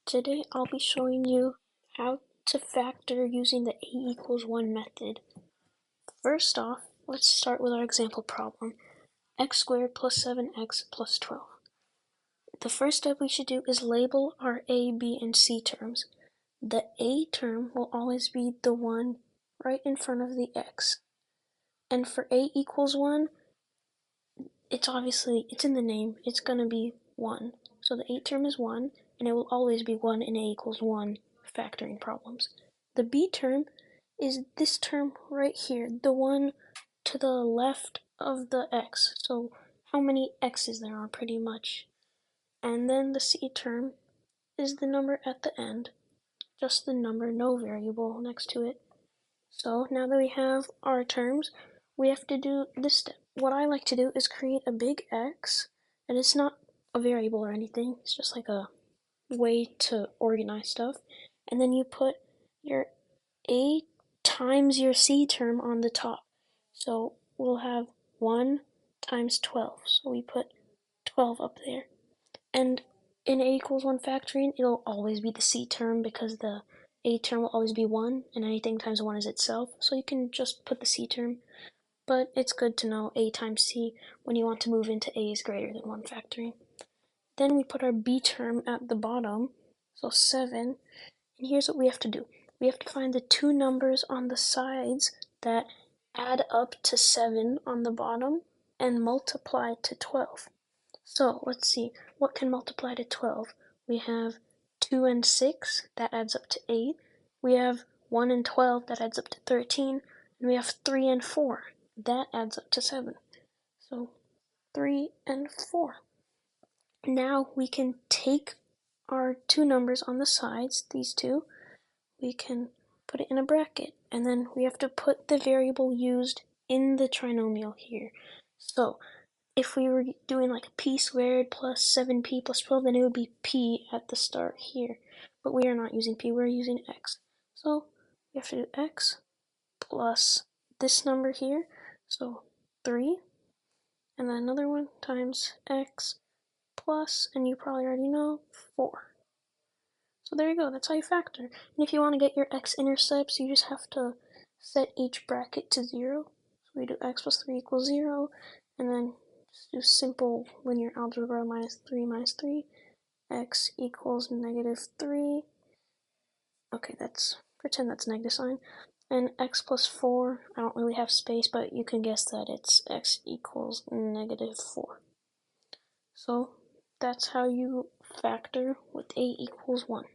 Today I'll be showing you how to factor using the a equals 1 method. First off, let's start with our example problem, x squared plus 7x plus 12. The first step we should do is label our a, b, and c terms. The a term will always be the one right in front of the x. And for a equals 1, it's in the name, it's going to be 1. So the a term is 1, and it will always be 1 in a equals 1 factoring problems. The b term is this term right here, the one to the left of the x. So how many x's there are pretty much. And then the c term is the number at the end, just the number, no variable next to it. So now that we have our terms, we have to do this step. What I like to do is create a big X, and it's not a variable or anything, it's just like a way to organize stuff. And then you put your A times your C term on the top. So we'll have 1 times 12, so we put 12 up there. And in a equals 1 factoring, it'll always be the c term because the a term will always be 1, and anything times 1 is itself, so you can just put the c term. But it's good to know a times c when you want to move into a is greater than 1 factoring. Then we put our b term at the bottom, so 7, and here's what we have to do. We have to find the two numbers on the sides that add up to 7 on the bottom and multiply to 12. So let's see, what can multiply to 12? We have 2 and 6, that adds up to 8. We have 1 and 12, that adds up to 13. And we have 3 and 4, that adds up to 7. So 3 and 4. Now we can take our two numbers on the sides, these two, we can put it in a bracket, and then we have to put the variable used in the trinomial here. So if we were doing like p squared plus 7p plus 12, then it would be p at the start here. But we are not using p, we're using x. So we have to do x plus this number here, so 3, and then another one times x plus, and you probably already know, 4. So there you go, that's how you factor. And if you want to get your x-intercepts, you just have to set each bracket to 0. So we do x plus 3 equals 0, and then just do simple linear algebra, minus 3, x equals -3. Okay, pretend that's negative sign. And x plus 4, I don't really have space, but you can guess that it's x equals -4. So that's how you factor with a equals 1.